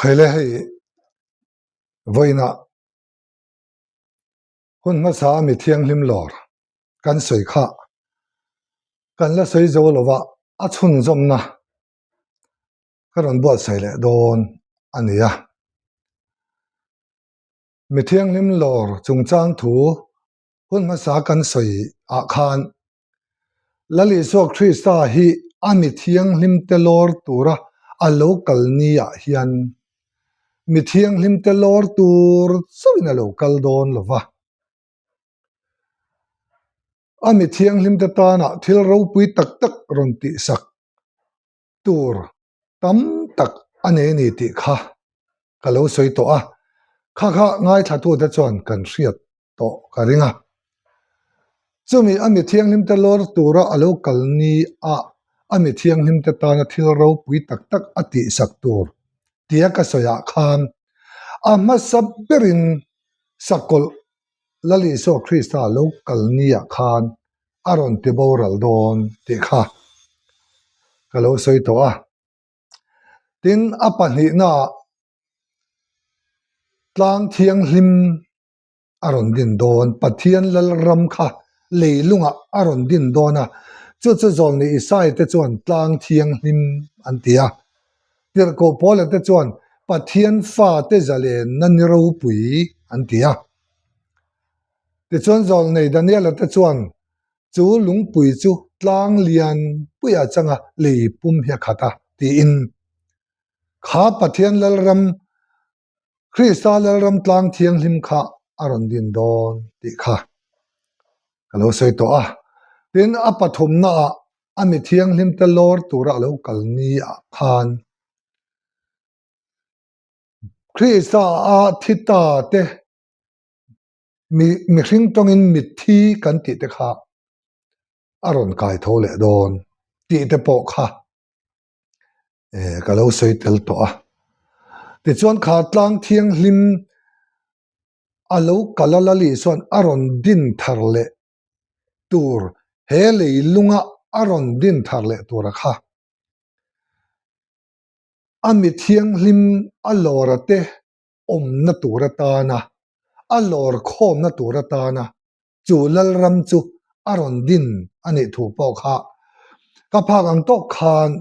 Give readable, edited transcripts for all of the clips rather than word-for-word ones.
khele hei voina hun ma sa mi thiang hlim lor kan soi kha kan la soi zo lova a chhun zom na karon bo sai le don ania mi thiang hlim lor chung chang thu hun ma sa kan soi a khan lali so Krista hi ami thiang hlim te lor tura a local ni a hian mi thiang hlim te lor tur soina local don lova ami thiang hlim te ta na thil ro pui tak tak ron ti sak tur tam tak ane ni ti kha kalo soi to a kha ngai thatu te chon kan hriat to ka ringa chumi ami thiang hlim te lor tura a local ni a ami thiang hlim te ta na thil ro pui tak tak ati sak tur tia ka soya khan ama sabberin sakol lali so Krista local ni a khan aron te boral don ti kha kalo soi to a tin apani na tlang thiang hlim aron din don pathian lal ram kha leilunga aron din dona chu zol ni isai te chuan tlang thiang hlim an tia tir ko pole te chuan pathian fa te zale nan ro pui an tia te chuan zol nei Daniel te chuan chu lungpui chu tlang lian puya changa lei pum he khata ti in kha pathian lal ram Krista lal ram tlang thiang hlim kha aron din don ti kha kalo soi to a tin apathum na ami thiang hlim te lor tura lo kal ni a khan Krista a thita te mi hring tongin mi thi kan ti te kha aron kai tho le don ti te po kha kalo soi tel to a ti chuan kha tlang thiang hlim alo kalalali son aron din thar le tur he leilunga aron din thar le tura kha ami thiang hlim alora te om na tura ta na alor khom na tura ta na chu lal ram chu aron din ani thu po kha ka phak ang to khan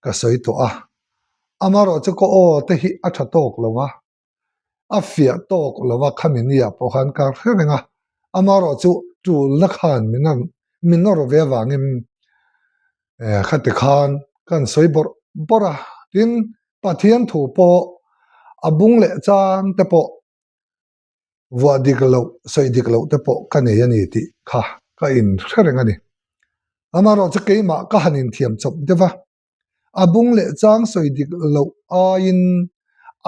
ka soi to a amaro chu ko o te hi a tha tok lowa a fia tok lowa khaminia po khan ka hrenga amaro chu tu la khan minor ve wangin khate khan kan soi bora tin pathian thu po abung le chang te po wa diklo soi diklo te po kane yani ti kha ka in hrenga ni amaro chu ke ma ka hanin thiam chop dewa abung le chang soi diklo a in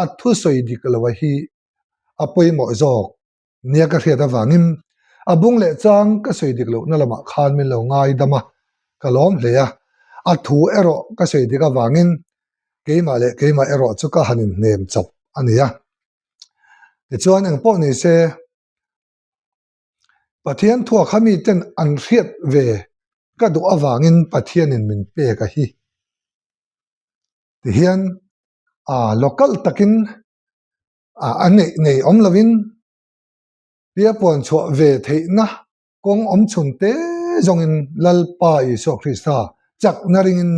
athu soi diklo hi apoi mo jok nia ka hria da wangin abung le chang ka soi diklo na lama khan min lo ngai dama kalom hle ya athu ero ka soi dika wangin keima ero chu ka hanin nem chop ania ti chuan ang po ni se pathian thua khami ten an hriat ve ka du awangin pathian in min pe ka hi ti hian local takin nei om lovin pia pon chho ve theina kong om chun te zongin lalpa Iso Krista chak naringin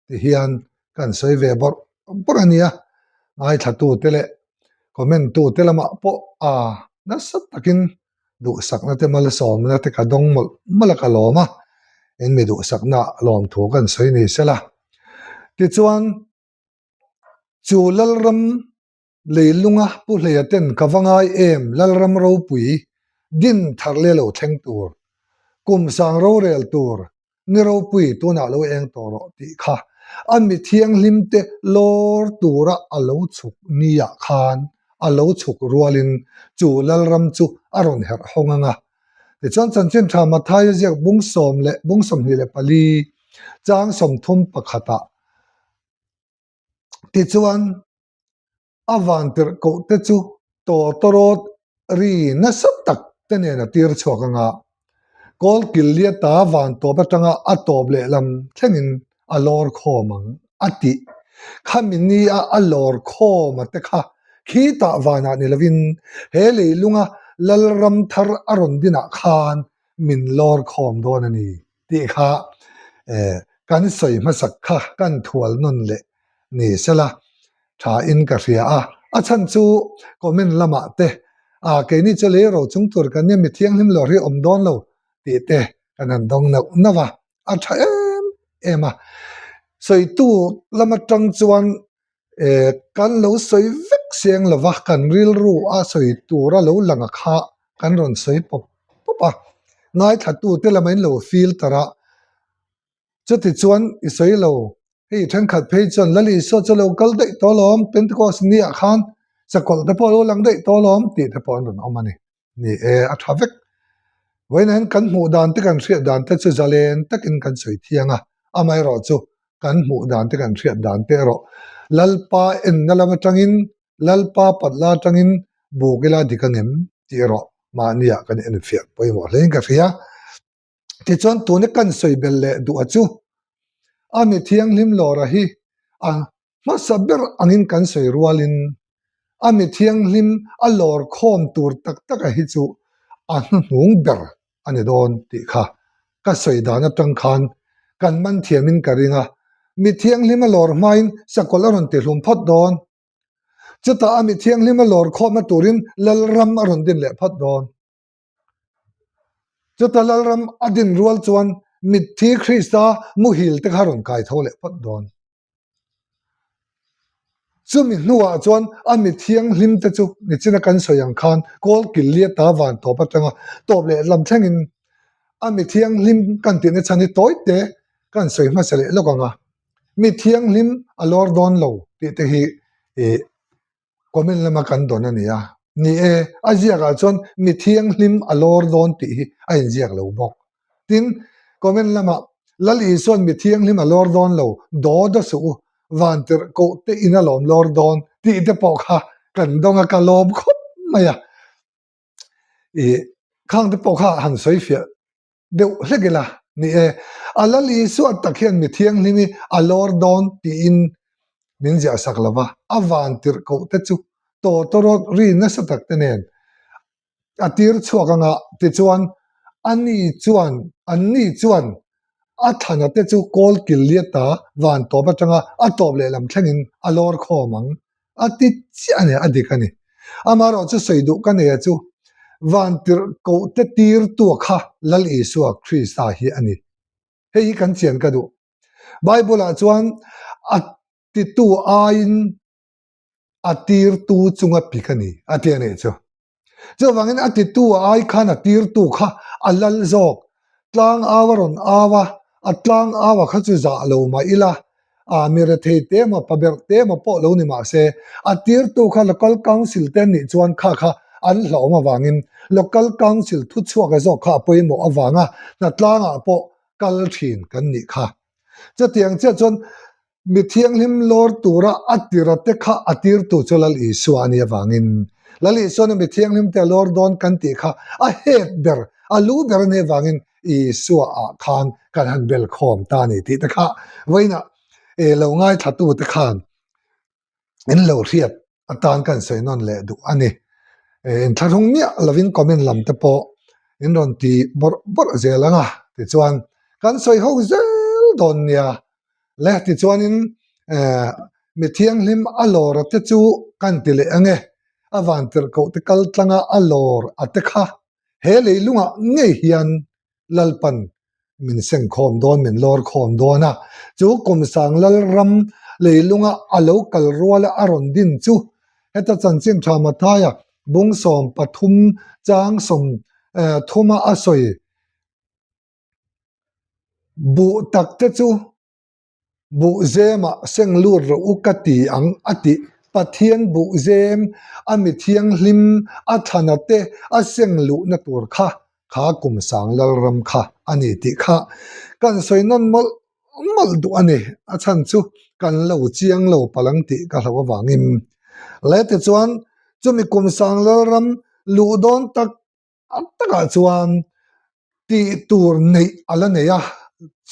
ti hian kan soi ve bor ania ngai thatu tele comment tu telama po na sat takin du sakna te mal som na te ka dong malaka loma en me du sakna lom thu kan soi ni sela ti chuan chu lalram leilunga pu hleyaten kawangai em lalram ro pui din tharle lo thleng tur kum sang ro rel tur ni ro pui tu na lo eng toro ti kha ami thiang hlim te lor tura alo chuk nia khan alo chuk rualin chu lalram chu aron her honganga ti chan chen tha mathai jek bung som ni le pali chang som thum pakhata ti chuan avantir ko te chu torot ri na sap tak te ne na tir chokanga kol killia ta van to batanga atob le lam thlengin alor khomang ati khamini a alor kho mate kha khi ta wana ni lovin he leilunga lalram thar aron dina khan min lor khom don ani ti kha kan soi masak kha kan thual nun le ni sela tha in ka ria a chan chu comment lama te ke ni chale ro chung tur kan ne mi thiang hlim lo ri om don lo ti te kanan dong na nawa a tha ema soi tu lama tang chuan kan lo soi vek siang lova kan ril ru a soi tura lo langa kha kan ron soi pop popa ngai thatu te lamain lo feel tara chuti chuan I soi lo hei than khat phei chon lali so chalo kal dei to lom pentecost ni a khan sakol te polo lang dei to lom ti te pon ron omani ni a thavek wenan kan mu dan te kan hriat dan te chu zalen takin kan soi thianga amai ro chu kan mu dan te kan hriat dan te ro lalpa en nalama tangin lalpa patla tangin bugila dikangem ti ro mania kan en fiat poimo len ka ria ti chon tu ne kan soi bel le du achu ami thiang lim lo ra hi a ma saber angin kan soi rualin ami thiang lim a lor khom tur tak tak a hi chu a hnung ber ani don ti kha ka soi dana tang khan kan man thiamin ka ringa mi thiang lim a lor main sakolaron te hlum phat don chuta ami thiang lim a lor khoma turin lalram aron din le phat don chuta lalram adin rual chuan mi thi Krista mu hil te kharon kai thole phat don chumi nuwa chuan ami thiang lim te chu ni china kan soyang khan kol kilia ta van to patanga top le lam thangin ami thiang lim kan ti ne chani toite kan soi ma sele lokanga mi thiang lim alor don lo ti te hi comment lama kan don ania ni azia ga chon mi thiang lim alor don ti hi a injiak lo bok tin comment lama lali son mi thiang lim alor don lo do da su vanter ko te ina lom lor don ti te pok ha kan donga ka lom khop maya khang te pok ha han soi fia deu hlegela ni alali su atakhian mi thiang limi alor don ti in min ja saklava avantir ko te chu to toro ri na satak tenen atir chuakanga ti chuan ani chuan athana te chu kol kiliata van to batanga atop le lam thlangin alor khomang ati chiane adikani amaro chu soidu kan e chu van tir ko te tir tu kha lal isua Krista hi ani hei kan chian ka du bible a chuan ati tu ain atir tu chunga pikani atiane chu wangin ati tu ai khan atir tu kha alal zok tlang awaron awa atlang awa kha chu za lo ma ila a mire the te ma paber te ma po lo ni ma se atir tu kha local council ten ni chuan kha an hlo ma wangin local council thu chuak a zo kha poimo awanga na tlanga po kal thin kan ni kha chatiang che chon mi thiang hlim lor tura atira te kha atir tu cholal iswani awangin lali son mi thiang hlim te lor don kan ti kha a het ber alu ber ne wangin iswa a khan kan han bel khom ta ni ti ta kha voina lo ngai thatu te khan in lo riat atan kan soinon le du ani in tharung mia lovin comment lam te po in ron ti bor zelanga ti chuan kan soi ho zel don nia le ti chuan in mi thiang hlim alor te chu kan ti le ange avantir ko te kal tlanga alor atekha he leilunga ngei hian lalpan min seng khom don min lor khom dona chu kum sang lal ram leilunga alo kal ruala aron din chu heta chanchin thama thaya bung som pathum chang som thuma asoi bu tak te chu bu zema seng lur ro ukati ang ati pathian bu zem ami thiang hlim athanate aseng lu na tur kha kum sang lal ram kha ani ti kha kan soinon mol du ani achan chu kan lo chiang lo palang ti ka hlo wangin lete chuan chumi kum sang lal ram lu don tak ataka chuan ti tur nei ala neya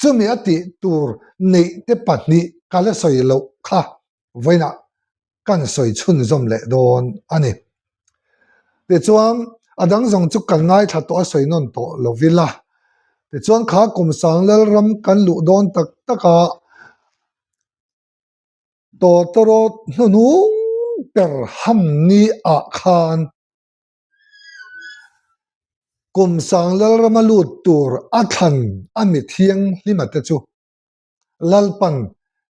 chumi ati tur nei te pahni kala soi lo kha voina kan soi chun zom le don ani te chuan adang zong chu kan ngai tha to soi non to lovila te chuan kha kum sang lel ram kan lu don tak taka to torot nu per ham ni a khan kum sang lel ram lu tur a than ami thiang limata chu lalpan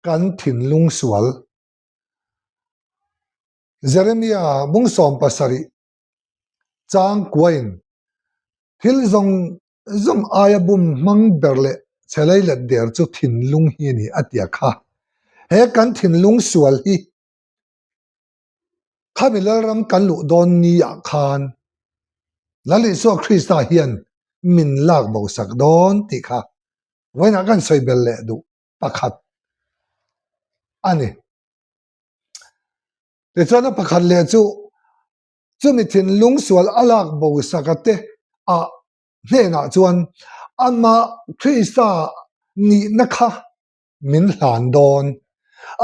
kan thin lung sual Jeremiah bung som pasari chang kuain thil zong aya bum mang berle chelai la der chu thin lung hi ni atia kha he kan thin lung sual hi khamilal ram kan lu don ni a khan lali so Krista hian min lak bo sak don ti kha waina kan soi bel le du pakhat ani te chona pakhat le chu chumi thin lung sual alak bo sakate a hne na chuan ama Krista ni nakha min hlan don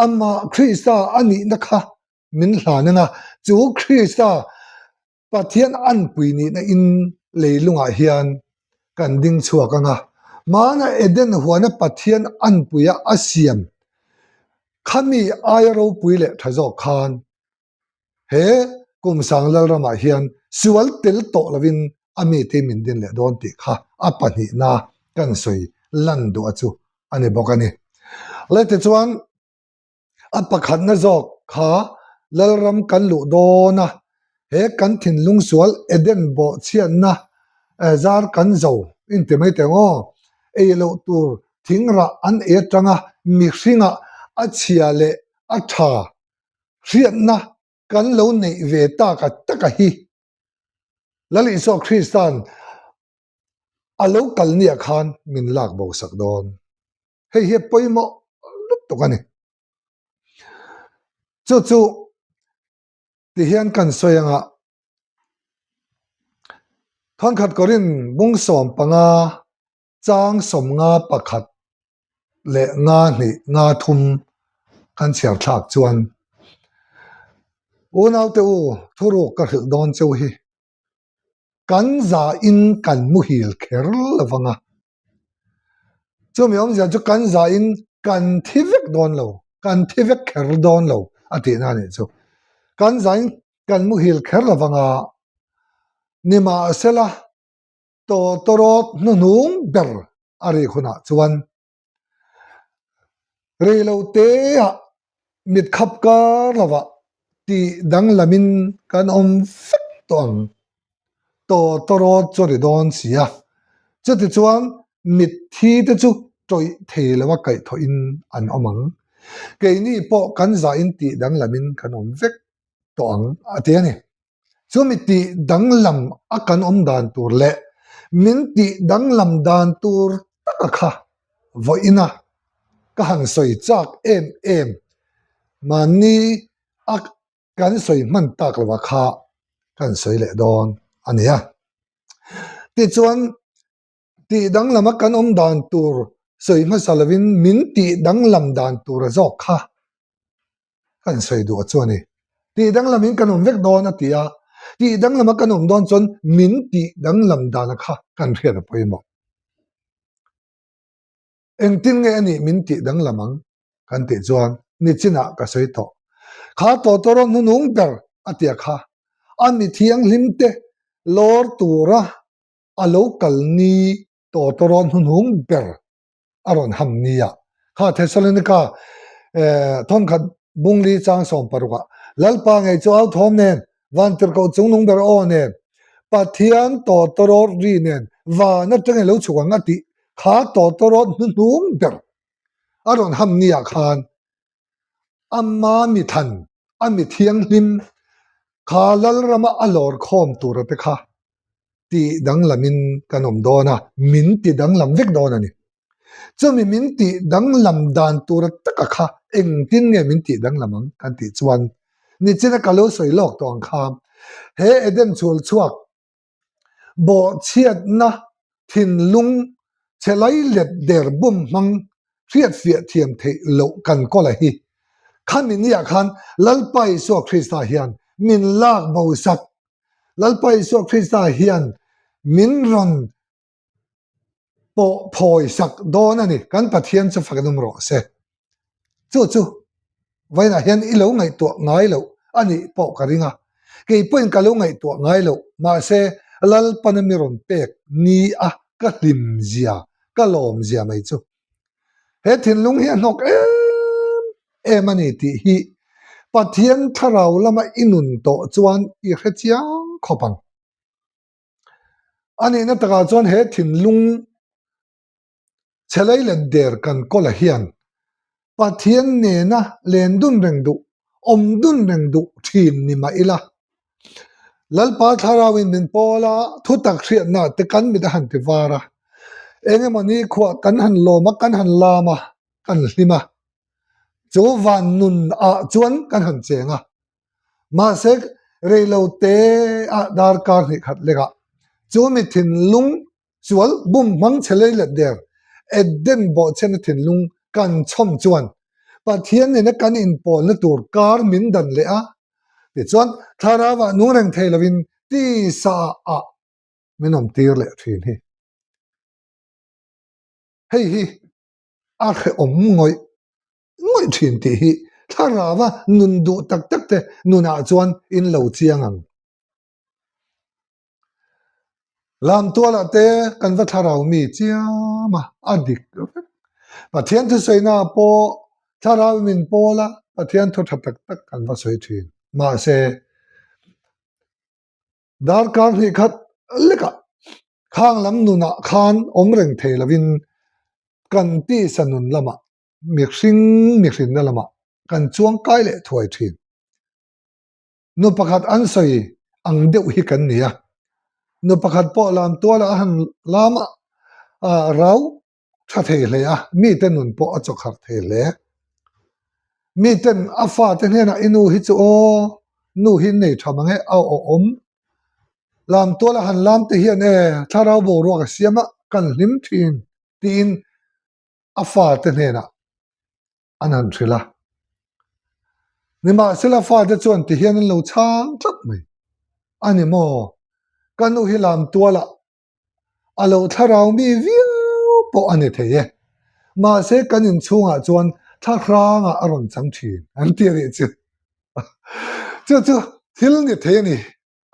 ama Krista ani nakha min hlananga chu Krista pathian an pui ni na in leilunga hian kan ding chuakanga mana eden huana pathian an puya asiam khami ayaro puile thazo khan he kum sang lal rama hian sual tel to lovin ami te min din le don ti kha apani na kan soi lan do achu ani bokani lete chuan apakhat na zok kha lal ram kan lu dona he kan thin lung sual eden bo chian na zar kan zo inte mai tengo e lo tur thingra an e tanga mi hringa a chia le a tha riat na kan lo nei ve ta ka taka hi lali so Christian alo kal nia khan min lak bo sak don hei he poimo lup to kani chu ti hian kan soyanga thon khat korin bung som panga chang som nga pakhat le nga ni nga thum kan chiar thak chuan unau te u thuru ka hil don cheu hi kan za in kan mu hil kher lawanga chu mi om ja chu kan za in kan thivek don lo kan thivek kher don lo ati na ni chu kan za in kan mu hil kher lawanga nima sela to torot nu nung ber ari khuna chuan reilo te a mit khap ka lawa ti dang lamin kan om fek tong to torot chori don sia chu ti chuan mit thi te chu troi thei lawa kai tho in an omang ke ni po kan za in ti dang lamin kan om vek tong ati ani chu mi ti dang lam a kan om dan tur le min ti dang lam dan tur taka kha voina ka hang soi chak em mani a kan soi man tak lawa kha kan soi le don ania ti chuan ti dang lama kan om dan tur soi ma salavin min ti dang lam dan tur zo kha kan soi du chuani ti dang lamin kan om vek don atia ti dang lama kan om don chon min ti dang lam dan kha kan rian poimo eng tin nge ani min ti dang lamang kan ti chuan ni china ka soi to kha to toron nu nung ber atia kha ami thiang hlimte lor tura alo kalni to toron nu nung ber aron hamnia kha Thessalonica thon khat bungli chang som paruka lalpa ngai chu au thom nen van tir ko chung nung ber o nen pathian to toror ri nen wa na teng lo chuang ati kha to torot nu nung ber aron hamnia khan amma mi than ami thiang hlim kha lal rama alor khom tur te kha ti dang lamin kanom dona min ti dang lam vek dona ni chumi min ti dang lam dan tur taka kha eng tin nge min ti dang lamang kan ti chuan ni china kalo soi lok tong kham he eden chul chuak bo chiat na thin lung chelai let der bum mang riat fia thiam thei lo kan ko la hi khan min ya khan lalpai so Krista hian min lak bo sak lalpai so Krista hian min ron po phoi sak don ani kan pathian chu fakadum ro se chu vai na hian ilo ngai to ngai lo ani po karinga ke point ka lo ngai to ngai lo ma se lal panamiron pek ni a ka hlim zia ka lom zia mai chu he thin lung hian nok em ani ti hi pathian tharau lama inun to chuan I khechiang khopang ani na taka chuan he thin lung chelai le der kan kola hian pathian ne na len dun reng du om dun reng du thin ni ma ila lalpa tharawin min pola thutak hriat na te kan mi da han ti wara enge mani khwa kan han loma kan han lama kan hlima chu van nun a chuan kan han chenga ma sek reilo te a dar kar ni khat lega chu mi thin lung chual bum mang chelei le der edden bo chen thin lung kan chom chuan pathian ne kan in pol na tur kar min dan le a ti chuan tharawa nureng theilovin ti sa a minom tir le thin hi hei hi a khe om ngoi thin ti hi tharawa nun du tak tak te nuna chuan in lo chiangang lam tuala te kan va tharau mi chiama adik pathian thu soina po tharau min pola pathian thu that tak kan va soi thin ma se dar kar hi khat leka khang lam nuna khan omreng theilovin kan ti sanun lama mixing na lama kan chuang kai le thuai thin nu pakhat an soi ang deuh hi kan nia nu pakhat po lam tuala han lama rau tha thei hle a mi te nun po a chokhar thei le mi ten afa te hena inu hi chu o nu hi nei thamange a o om lam tuala han lam te hian tharau bo ro ka siama kan hlim thin tin afa te hena anan thrila nima sila fa te chuan ti hian an lo chang tlap mai ani mo kanu hi lam tuala alo tharau mi viu po ani theye ma se kanin chunga chuan tharanga aron chang thin an ti ri chu chu thil ni the ni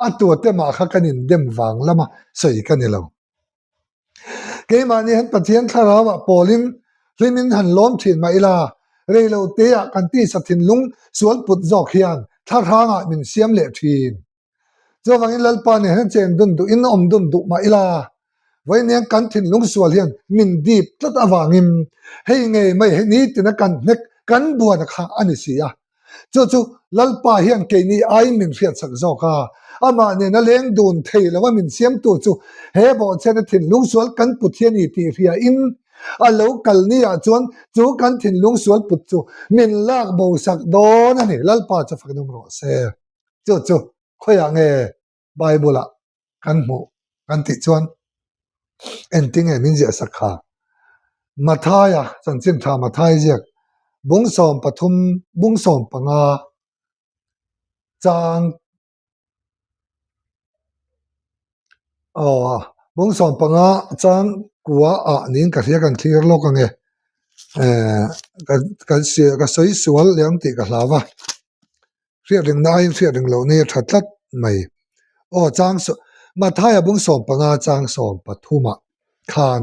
atu te ma kha kanin dem wang lama soi kanilo ke mani han pathian tharawa polin hlimin han lom thin ma ila reilo te a kan ti sathin lung sual put jok hian tharanga min siam le thin zawang in lalpa ne han chen dun du in om dun du ma ila vai ne kan thin lung sual hian min dip tlat awangim hei nge mai he ni tina kan nek kan bua na kha ani sia chu lalpa hian ke ni ai min riat sak zoka ama ne na leng dun thei lawa min siam tu chu he bo chen thin lung sual kan puthian I ti ria in alo kal ni a chuan chu kan thin lung sual put chu min lak bo sak don ani lalpa cha faknum ro se chu khoya nge bible a kan mu kan ti chuan enting e min ja sakha mathaya chanchin tha mathai jek bung som pathum bung som panga chang bung som panga chang kuwa a nin ka hria kan clear lo ka nge ka soi sual leang ti ka hlawa hria ring nai hria ring lo ne thatlat mai chang so mathaya bung som panga chang som pathuma khan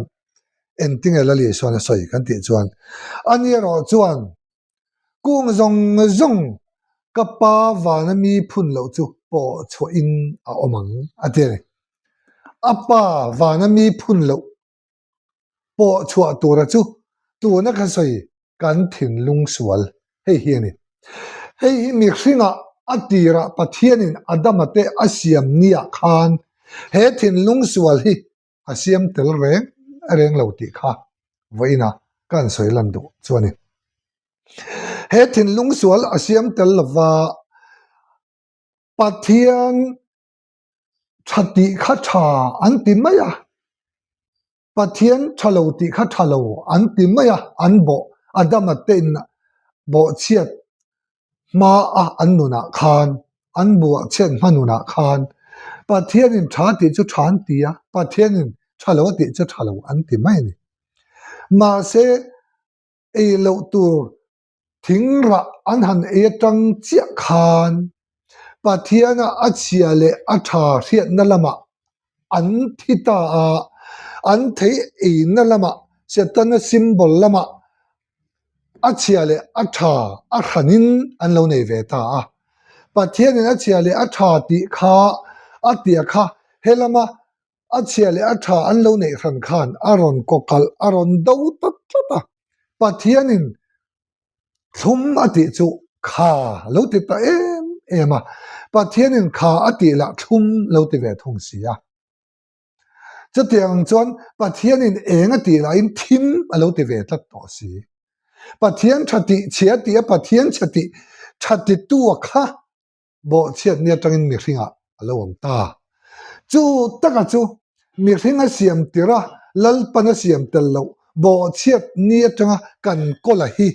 enting e lali suan soi kan ti chuan ani ro chuan kung zong ka pa wana mi phun lo chu po chho in a omang ate apa wana mi phun lo po chho tura chu tu na ka soi kan thin lung sual hei hi ni hei mi hringa atira pathianin adamate asiam nia khan he thin lung sual hi asiam tel reng lo ti kha voina kan soi lan du chuani he thin lung sual asiam tel lawa pathian thati kha tha antimaya pathian thalo ti kha thalo antimaya anbo adamate bo chiat ma a annuna khan an bua chen manuna khan pathianin tha ti chu than tia pathianin thalo ti chu thalo an ti mai ni ma se e lo tur thing ra an han e tang chia khan pathiana achia le atha riat na lama an thita a an thei e na lama setana symbol lama achia le atha a khanin an lo nei ve ta a pathianin achia le atha ti kha atia kha helama achia le atha an lo nei khan khan aron kokal aron dau tat ta pathianin thum ati chu kha lo ti ta ema pathianin kha ati la thum lo ti ve thong sia chu tiang chuan pathianin eng ati la in thim a lo ti ve tlat to si pathian thati chia ti pathian chati thati tu kha bo chiat nia tangin mi hringa alo om ta chu taka chu mi hringa siam tira lalpana siam tel lo bo chiat nia tanga kan kola hi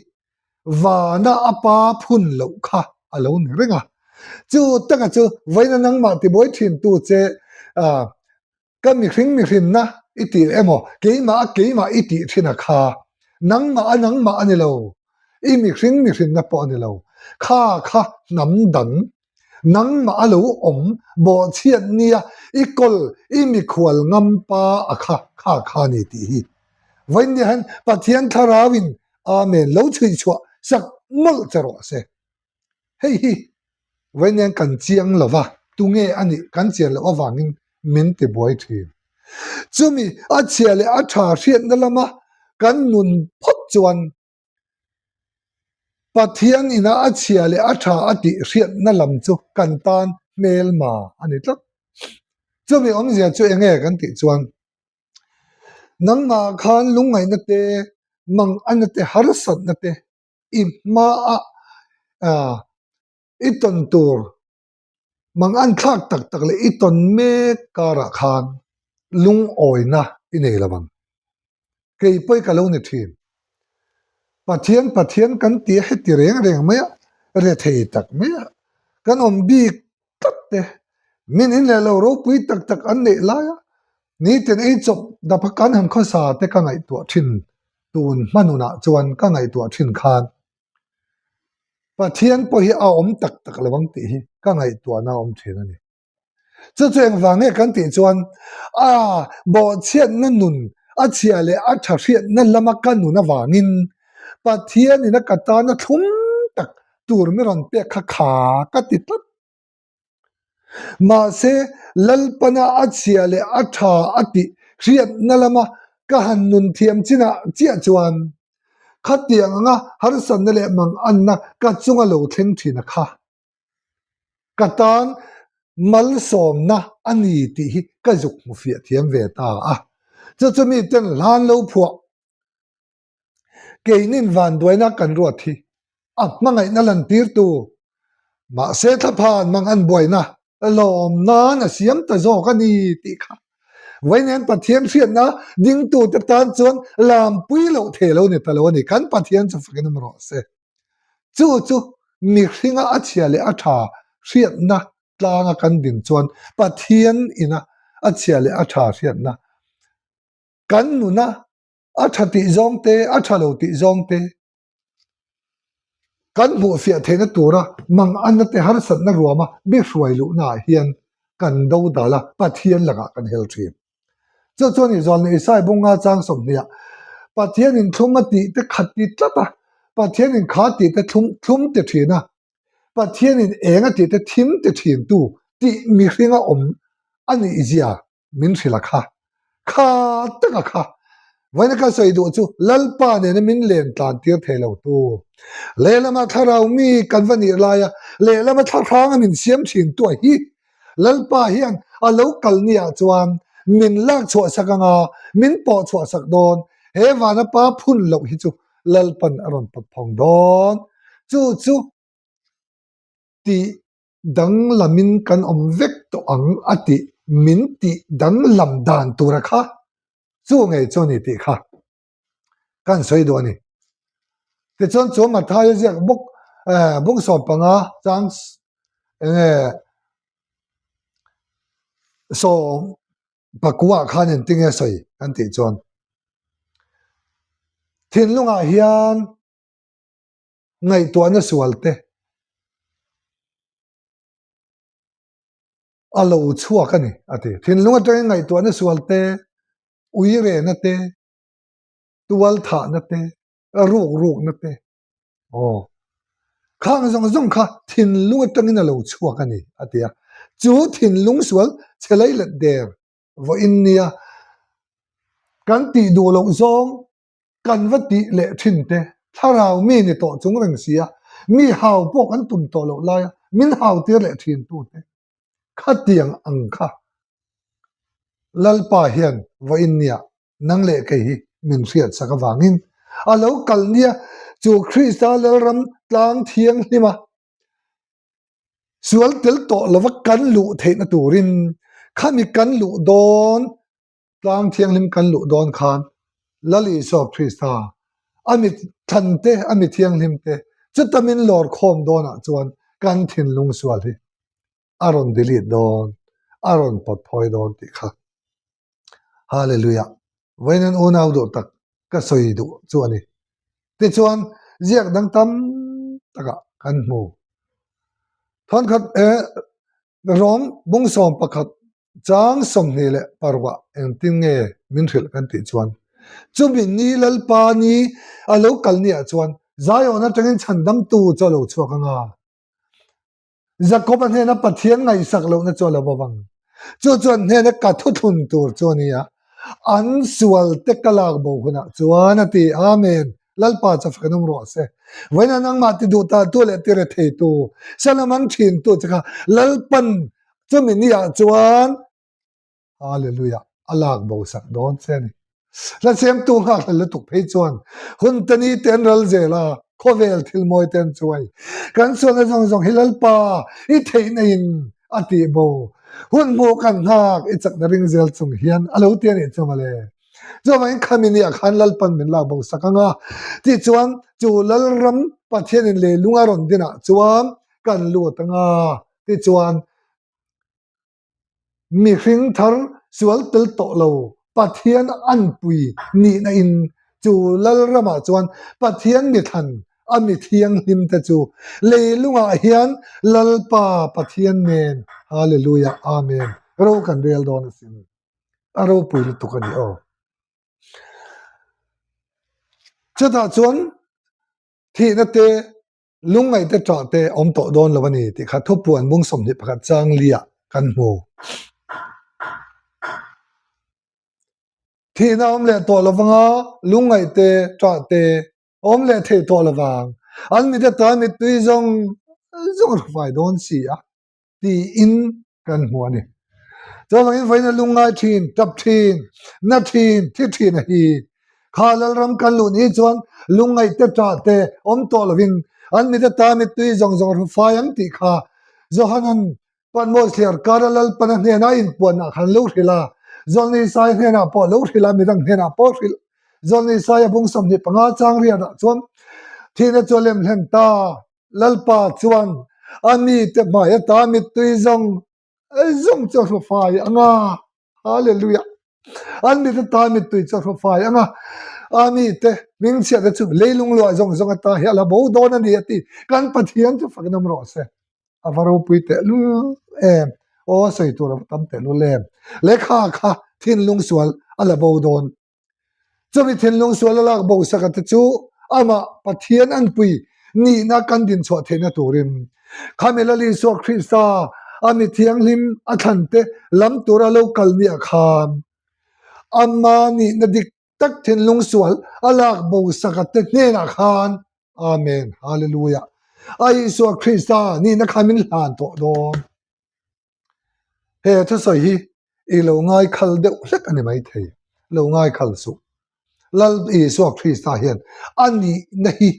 vana apa phun lo kha alo ni ringa chu taka chu vaina nang ma ti boi thin tu che kan mi hring na iti emo keima iti thina kha nang ma ani lo i mi hring na po ani lo kha nam dan nang ma alo om bo chiat nia i kol i mi khwal ngam pa a kha ni ti hi vain han pathian tharawin amen lo chui chwa sak mol charo se hei hi vain kan chiang lova tunge ani kan chiang lo awangin min te boy thi chumi a chiale a tha riat na lama kan nun phot chuan pathian ina a chiale a tha ati riat na lam chu kan tan mel ma ani tlak chumi om zia chu enge kan ti chuan nang ma khan lungai na te mang an te har sat na te i ma a iton tur mang an thak tak le iton me kara khan lung oi na inei lawang kei poi ka lo ni thin pathian kan ti he ti reng maya re thei tak maya kan om bi tat te min in le lo ro pui tak an nei la ya ni ten ei chop da pa kan han kho sa te ka ngai tu thin tun manuna chuan ka ngai tu thin khan pathian po hi a om tak lawang ti hi ka ngai tu na om thin ani chu cheng wange kan ti chuan bo chiat na nun a chia le a tha riat na lama kan nu na wangin pathian ina kata na thum tak tur mi ron pe kha ka ti tat ma se lalpana a chia le a tha ati riat na lama ka han nun thiam china chia chuan khatiang nga har san na le mang an na ka chunga lo thleng thina kha katan mal som na ani ti hi ka juk mu fia thiam ve ta a chu mi ten lan lo phuwa keinin van doina kan ruat hi mangai na lan tir tu ma se tha phan mang an boina lom na na siam ta zo ka ni ti kha vainen pathian riat na ding tu te tan chuan lam pui lo the lo ni ta lo ni kan pathian chu fakin ro se chu mi hringa a chia le a tha riat na tlanga kan din chuan pathian ina a chia le a tha riat na kan nu na a tha ti zong te a tha lo ti zong te kan bu fia theina tura mang an te har sat na ruama be hruai lu na hian kan do dala pathian laga kan hel thi chu ni zol ni sai bunga chang som nia pathian in thumati te khati tlata pathian in khati te thum te thina pathian in enga ti te thim te thin tu ti mi hringa om ani izia min thila kha taka kha vaina ka sai do chu lalpa ne min len tlan tir thelo tu lelama tharau mi kanvani laya lelama tharanga min siam thin tu hi lalpa hian a local nia chuan min lak chho sakanga min po chho sak don he wana pa phun lo hi chu lalpan aron pat phong don chu ti dang lamin kan om vek to ang ati min ti dang lam dan tura kha chu ngai choni ti kha kan soi do ni te chon chu ma thai jak bok bung som panga chang so pakua khanin tinge soi kan ti chon thin lunga hian ngai to na sualte alo chua kani ati thin lunga tang ngai to na sualte uire na te tual tha na te ruk na te khang zong kha thin lunga tang na lo chua kani atia chu thin lung sual chelai la der vo innia kan ti du lo zong kan vati le thin te tharau mi ni to chung rang sia mi hau pok an tum to lo la min hau tir le thin tu te khatiang ang kha lalpa hian vo innia nang le ke hi min riat saka wangin alo kalnia chu Krista lalram tlang thiang hlima sual tel to lova kan lu theina turin khami kan lu don tlang thiang lim kan lu don khan lali so Krista ami thante ami thiang lim te chutamin lor khom dona chuan kan thin lung sual hi aron delete don aron pot phoi don ti kha hallelujah vainan onau do tak ka soi du chuani te chuan ziak dang tam taka kan mu thon khat rom bung som pakhat chang som ni le parwa eng tin nge min thil kan ti chuan chumi ni lalpa ni alo kalni a chuan zayo na tangin chandam tu chalo chuakanga Jacob hne na pathian ngai sak lo na chola bawang chuan hne na ka thu thun tur chuania an sual te kalak bo huna chuan ati amen lalpa chafkanum ro se waina nang ma ti du ta tu le ti re thei tu salaman thin tu chaka lalpan chumi ni a chuan hallelujah alak bo sak don se ni la sem tu ha la tuk phei chuan hun tani ten ral zela khovel thil moi ten chuai kan chuan a zong hilalpa I thei na in ati bo hun mo kan hak I chak na ring zel chung hian alo tian I chumale chuan khamini a khan lalpan min la bo sakanga ti chuan chu lalram pathian in le lunga ron dina chuan kan lu tanga ti chuan mi hring thar sual tel to lo pathian an pui ni na in chu lalrama chuan pathian mi than ami thiang him ta chu leilunga hian lalpa pathian nen hallelujah amen ro kan rel don sin aro pui lu tukani o chata chuan thi na te lungai te tra te om to don lawani ti kha thopuan bung som ni pakhat chang lia kan mu thi na om le to lawanga lungai te tra te om le the to lawang an mi te ta mi tui zong vai don si a ti in kan mu ani chuan in faina lungai thin tap thin na thin thi thin hi khalal ram kan lu ni chuan lungai te tra te om to lovin an mi te ta mi tui zong vai ang ti kha zohanan pan mo siar karalal pan hne na in pon na khan lo thila zolni sai hne na po lo thila mi dang hne na po thil zolni sai bung som ni panga chang ria da chuan thina cholem hlen ta lalpa chuan ani te ma ya ta mi tui zong cho fai anga hallelujah an mi te ta mi tui cho fai anga ami te ming chia de chu leilung lo zong ta he la bo don ani ati kan pathian chu faknam ro se avaro pui te lu o sei tu tam te lu lem le kha thin lung sual ala bo don chumi thin lung sual ala bo saka te chu ama pathian an pui ni na kan din chho thena turin khamelali so Krista ami thiang lim athante lam tura local ni akhan amma ni na dik tak thin lung sual alak bo saka te hna khan amen hallelujah ai so Krista ni na khamin hlan to don he tha sai hi I lo ngai khal deuh hlek ani mai thei lo ngai khal su lal I so Krista hian ani na hi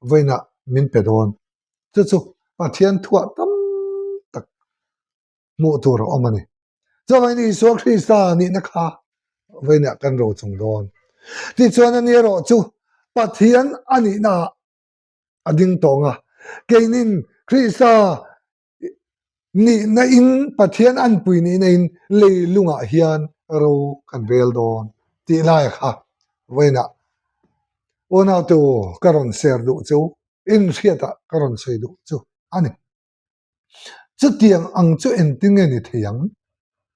voina min pe don chu pathian thua tam tak mu tur omani chawai ni so Krista ni na kha voina kan ro chung don ti chuan ani ro chu pathian ani na ading tonga cái nín Christa ni na in pathian an pui ni na in le lunga hian ro kan bel don ti lai kha wena ona to karon ser du chu in riata karon sei du chu ani chu tiang ang chu en ting ni thiang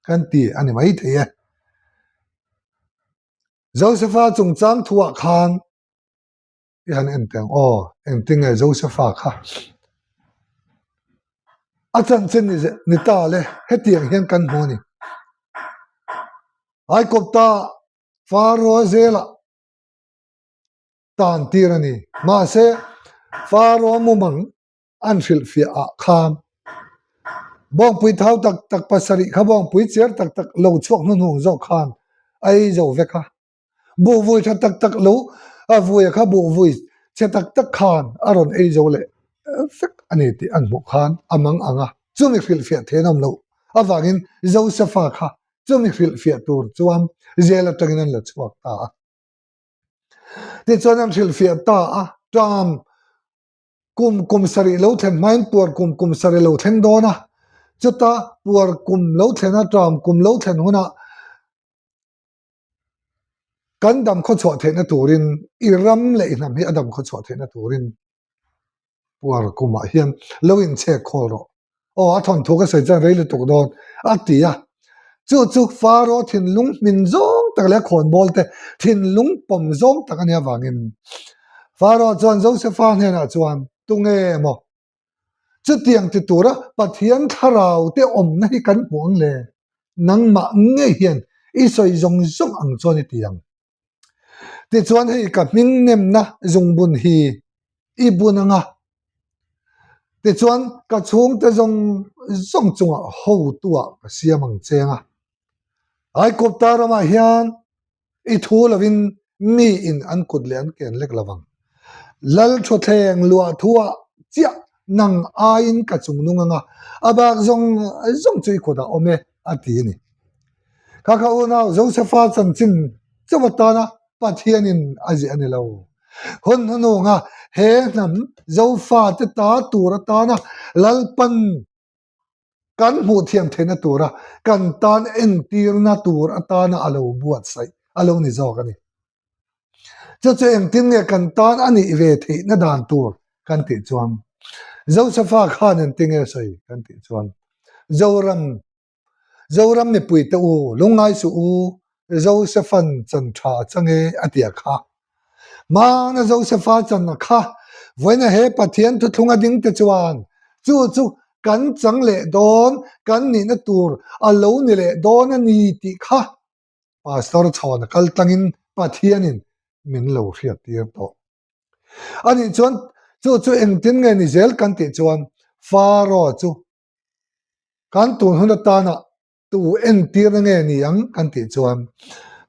kan ti ani mai thia Josepha chung chang thua khan yan en teng en ting e Josepha kha achan chen ni ta le he tiang hian kan ho ni ai kopta faro zela tan tirani ma se faro mumang an fil fi a kham bong pui thau tak tak pasari kha bong pui cher tak tak lo chuak nu nu zo khan ai zo veka bu vui tha tak tak lo a vui kha bu vui che tak tak khan aron ai zo le fek ani ti an bu khan amang anga chumi fil fi thenam lo awangin Josepha kha chumi fil fi tur chuam zela tangin la chuak ta ti chonam fil fi ta a tam kum sari lo then main tur kum sari lo then dona chuta puar kum lo thena tam kum lo then huna kan dam kho chho thena turin iram le inam hi adam kho chho thena turin puar kuma hian lo in che khoro a thon thuka sai chan reile tuk don atia chu faro thin lung min zong tak le khon bolte thin lung pom zong tak ania wangin faro chuan Josepha hena chuan tunge mo chu tiang ti tura pathian tharau te om na hi kan huang le nang ma nge hian i soi zong zong ang chuan i tiang ti chuan hei ka ming nem na zung bun hi i bunanga ti chuan ka chung te zong zong chunga ho tua ka siamang chenga ai kop tarama hian i thu lovin mi in an kut le an ken lek lawang lal tho theng lua thua chia nang ain ka chung nunganga aba zong chui khoda ome ati ni kaka una Josepha chanchin chawatana pathianin aji anilo hon honu nga he nam zofa te ta tura ta na lalpan kan mu thiam thena tura kan tan en tir na tur atana alo buat sai alo ni zo kani cho em tin nge kan tan ani ve the na dan tur kan ti chuan Josepha khan en tinge sai kan ti chuan zoram ni pui te u lungai su u Josephan chan tha change atia kha ma na Josepha chan na kha voina he pathian thu thunga ding te chuan chu kan chang le don kan ni na tur alo ni le don ani ti kha pastor chon kal tangin pathianin min lo riat tir to ani chuan chu eng tin nge ni zel kan ti chuan faro chu kan tu huna ta na tu en tir nge ni ang kan ti chuan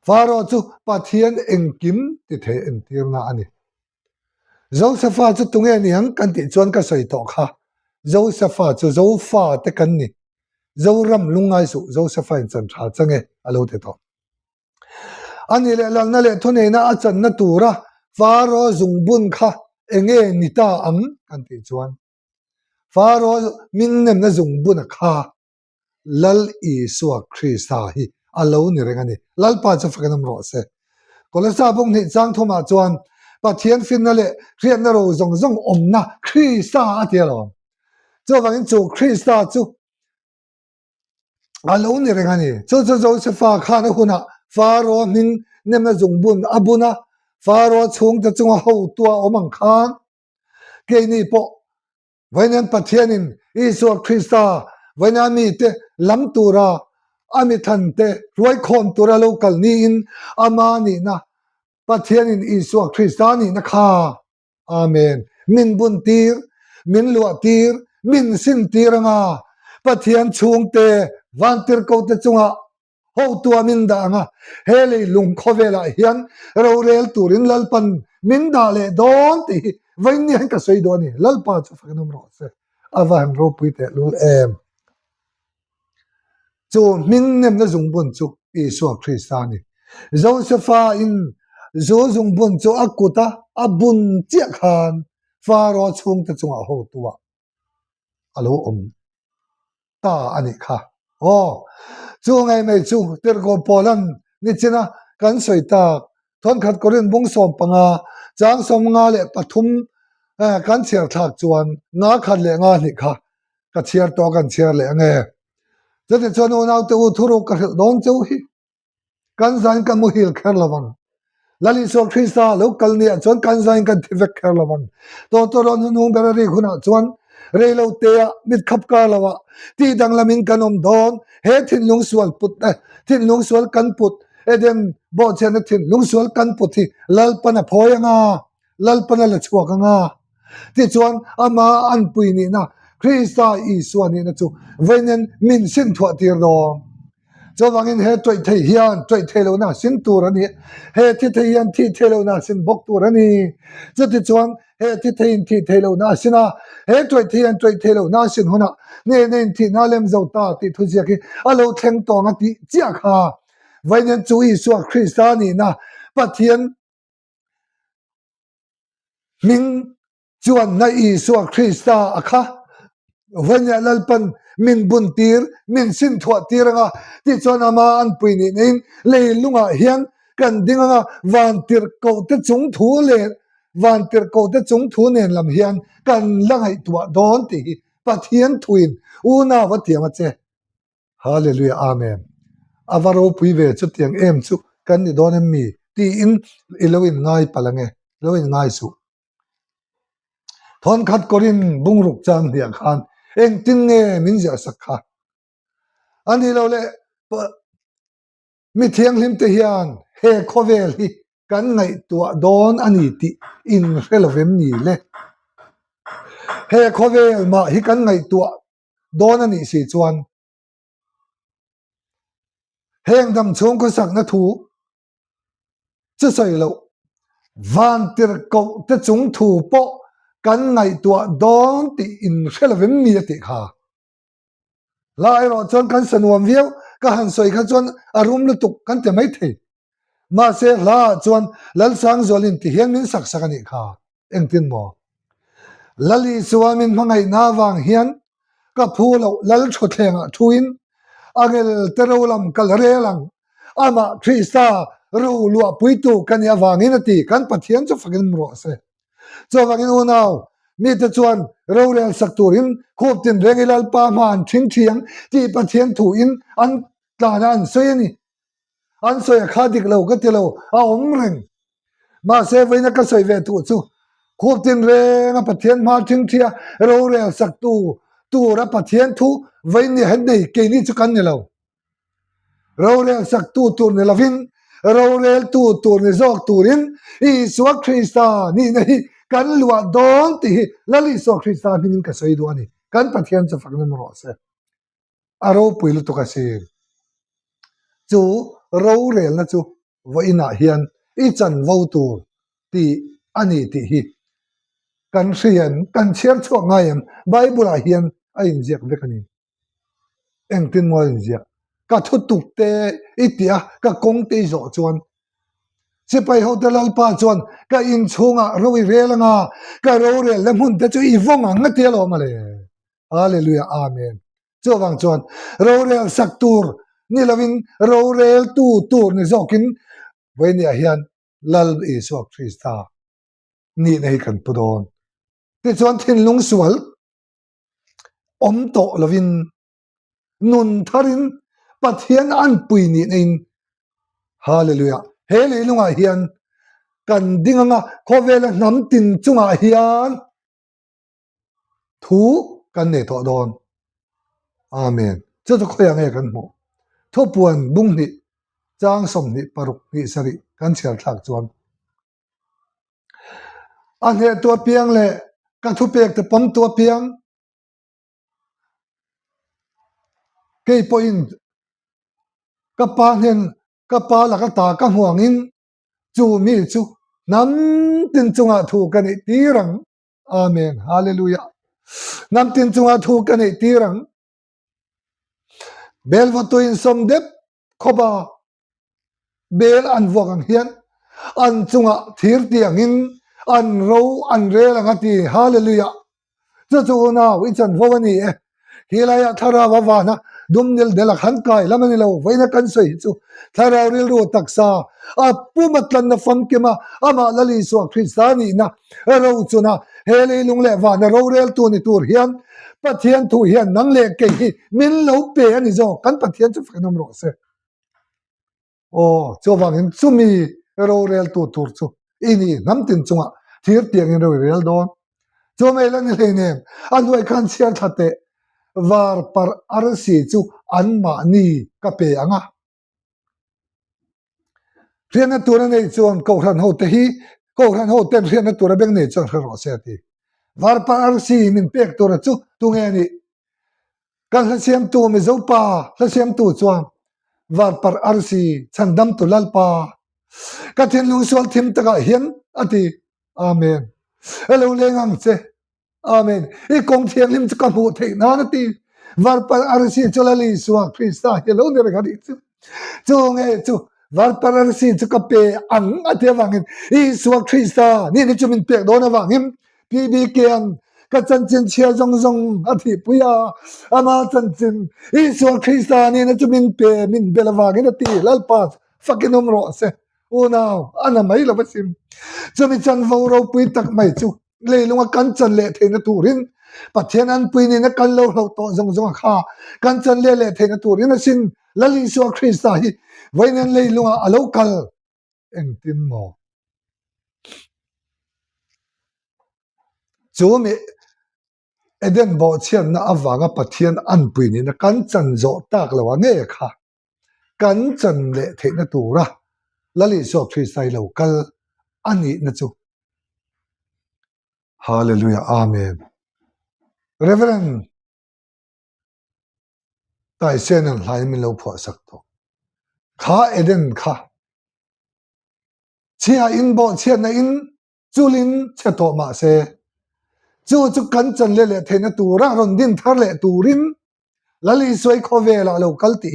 faro chu pathian eng kim ti the en tir na ani Josepha chu tunge ni ang kan ti chuan ka soi to kha Josepha chu zofa te kan ni zoram lungai su Josepha in chan tha change alo te to ani le lang na le thone na achan na tura faro zungbun kha enge nita am kan ti chuan faro min nem na zungbun kha lal Isua Krista hi alo ni rengani lal pa cha fakanam ro se kolasa bong ni chang thoma chuan pathian fin na le riat na ro zong om na Krista atialo cho wangin chu Krista chu alo ni rengani cho Josepha kha na huna faro min nem na zungbun abuna faro chung ta chunga ho tua omang khan ke ni po vainan pathianin Isua Krista vainami te lam tura ami than te ruai khom tura local ni in amani na pathianin Isua Krista ni na kha amen min bun tir min lua tir min sin tiranga pathian chung te van tir ko te chunga ho tua min da nga hele lung khovela hian rorel turin lalpan min da le don ti vaini han ka soi do ni lalpa chu fakanum ro se avan ro pui te lul em chu min nem na zung bun chu Isua Krista ni Josepha in zo zung bun chu akuta abun chia khan Pharaoh chung te chunga ho tua alo ta ani kha chu ngai mai chu ter go polan ni china kan soita thon khat korin bung som panga chang som nga le pathum kan chiar thak chuan nga khat le nga ni kha ka chiar to kan chiar le nge jati chuan unau te u thuru ka don chu hi kan zan ka mu hil kher lawang lali so Krista local ni chuan kan zan kan thivek kher lawang to ron nu berari khuna chuan reilo te mit khap ka lawa ti dang lamin kanom don he thin lung sual put thin lung sual kan put edem bo chen thin lung sual kan put hi lalpana phoyanga lalpana la chuakanga ti chuan ama an pui ni na Krista Isuani na chu venen min sin thua tir do cho wangin he toi thei hian toi thelo na sin tur ani he thi thei hian thi thelo na sin bok tur ani chati chuan he thi thei thi thelo na sina he toi thei hian toi thelo na sin hona ne thi na lem zo ta ti thu sia ki alo thleng to nga ti chia kha venen chu Isu Kristani na pathian ming chuan na Isu Krista akha vanya lalpan min buntir min sin thua tiranga ti chona ma an puini nin leilunga hian kan dinga vantir ko te chung thu le vantir ko te chung thu nen lam hian kan langai tua don ti pathian thuin una wa tianga che hallelujah amen avaro puive chu tiang em chu kan ni don em mi ti in iloin ngai palange loin ngai su thon khat korin bungruk chang dia khan eng tin nge min ja sakha ani lo le mi thiang lim te hian he khovel hi kan ngai tua don ani ti in relovem ni le he khovel ma hi kan ngai tua don ani si chuan heng dam chung ko sak na thu chu sai lo van tir ko te chung thu po kan ngai tua don ti in relovem ni ti kha lai ro chon kan sanuam viau ka han soi kha chon arum lu tuk kan te mai thei ma se la chon lal sang zolin ti hian min sak sakani kha engtin mo lali suamin mangai na wang hian ka phulo lal tho thlenga thuin angel terolam kalrelang ama Krista ru lua puitu kan ya wangin ati kan pathian chu fakin ro se cho wangin unau mi te chuan rorel sakturin khop tin rengilal pa man thing thiang ti pathian thu in an tana an soyani an soy khadik lo ka tilo a omreng ma se veina ka soy ve tu chu khop tin renga pathian ma thing thia rorel saktu tu ra pathian thu veini hen nei ke ni chu kan ne lo rorel saktu tu ne lavin rorel tu ne zok turin Isu Krista ni nei kan lua don ti lali so Krista min ka soi do ani kan pathian cha fakna mo se aro puilu to ka se chu ro rel na chu voina hian I chan vo tu ti ani ti hi kan rian kan cher chu ngayam bible a hian a in jek vekani engtin mo in jek ka thu tuk te itia ka kong te zo chuan sipai hotel alpa chuan ka in chunga roi relanga ka ro re lemun te chu I vonga ngate lo male hallelujah amen chu wang chuan ro re saktur ni lovin ro re tu ni zokin venia hian lal Isu Krista ni nei kan pudon ti chuan thin lung sual om to lovin nun tharin pathian an pui ni in hallelujah he leilunga hian kan dinganga khovela nam tin chunga hian thu kan ne tho don amen chu chu khoyang e kan mo thopuan bung ni chang som ni paruk ni sari kan chial thak chuan an he to piang le ka thu pek te pom to piang ke point ka pa hen ka pa la ka ta ka huangin chu mi chu nam tin chunga thu kan I tirang amen hallelujah nam tin chunga thu kan I tirang bel votu in som dep khoba bel an vokang hian an chunga thir tiangin an ro an re la ngati hallelujah cho cho na wi chan vawani e hilaya thara wawana dumnil delak han kai lamani lo vaina kan soi chu thara ril ro taksa a pumatlan na fam kema ama lali so kristani na ro chuna hele lung le wa na ro rel tu ni tur hian pathian thu hian nang le ke hi min lo pe ani zo kan pathian chu phanom ro se o cho wangin chumi ro rel tu tur chu ini namtin chunga thir tiang ro rel don cho me lan le ne an wai kan chiar thate var par arsi chu an ma ni ka pe anga rian tur nei chuan ko ran ho te hi ko ran ho te rian tur beng nei chuan ro se ti var par arsi min pek tur chu tu nge ni kan la siam tu mi zo pa la siam tu chuan var par arsi chandam tu lal pa ka thin lung sol thim taka hian ati amen hello lengam che amen I kong thiang lim chu ka mu the na na ti var par arsi cholali suwa krista hello ne ga di chu nge chu var par arsi chu ka pe ang ate wangin I suwa krista ni ni chu min pe do na wangim pi bi kiang ka chan chin chia zong zong ati puya ama chan chin I suwa krista ni na chu min pe min bela wangin ati lal pa fucking ro se o now ana mai la basim chu mi chan vo ro pui tak mai chu leilunga kan chan le theina turin pathian an puini na kan lo to zong zong kha kan chan le theina turin a sin lali so krista hi vainan leilunga alokal engtin mo chumi eden bo chian na awanga pathian an puini na kan chan zo tak lawa nge kha kan chan le theina tura lali so krista lokal ani na chu hallelujah amen reverend tai sen an hlai min lo pho sak to kha eden kha chia in bo chia na in chulin che to ma se chu kan chan le theina tura ron din thar le turin lali soi kho ve la lo kalti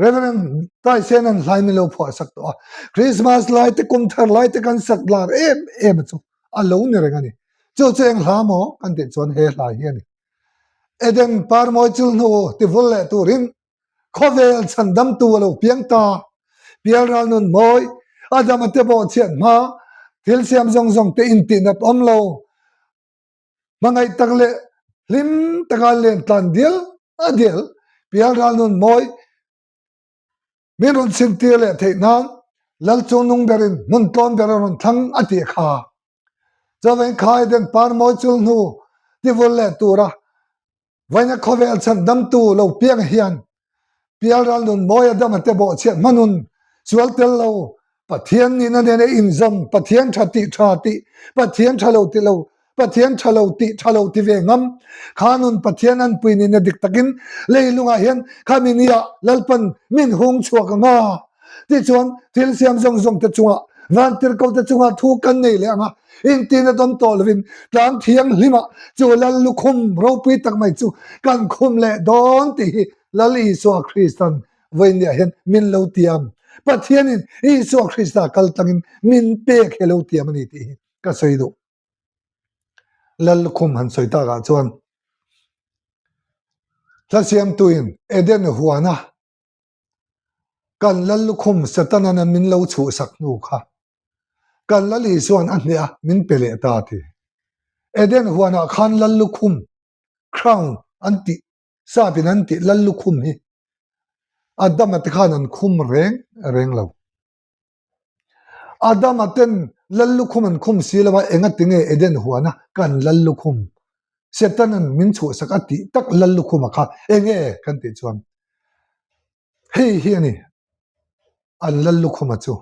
reverend tai sen an hlai min lo pho sak to christmas lai te kum thar lai te kan sak lar em chu a lo ne re ngani chu cheng hla mo kan te chon he hla hi ani eden par mo chul no ti vol le turin khovel chandam tu lo piang ta pial ral nun moi adam te bo chen ma thil siam zong zong te in ti nat om lo mangai takle lim takal len tan dil adil pial ral nun moi min ron sin ti le the nan lal chon nung berin mun ton beron thang ati kha chawen khai den par mo chul nu ti vol le tura vaina khovel chandam tu lo piang hian pial ral nun moi adam te bo chen manun sual tel lo pathian ni na ne in zam pathian thati pathian thalo ti lo pathian thalo ti ve ngam khanun pathian an puini na dik takin leilunga hian khaminia lalpan min hung chuak ma ti chuan thil siam zong zong te chunga van tir ko te chunga thu kan nei le anga in tin dom tolvin tlang thiang lima chu lal lukhum ro pui tak mai chu kan khum le don ti lali so kristan voinia hian min lo tiam pathianin iso krista kaltangin min pe khelo tiamani ti ka soidu lal khum han soita ga chuan tlasiam tuin eden huana kan lal khum satanana min lo chu sak nu kha kan lali suan an nia min pele ta ti eden huana khan lal khum crown anti sabin anti lal khum hi adam at khanan khum reng lo adam aten lallu khuman khum silama enga tinge eden huana kan lallu khum setanan min chu sakati tak lallu khuma kha enge kan ti chuan hei hi ani an lallu khuma chu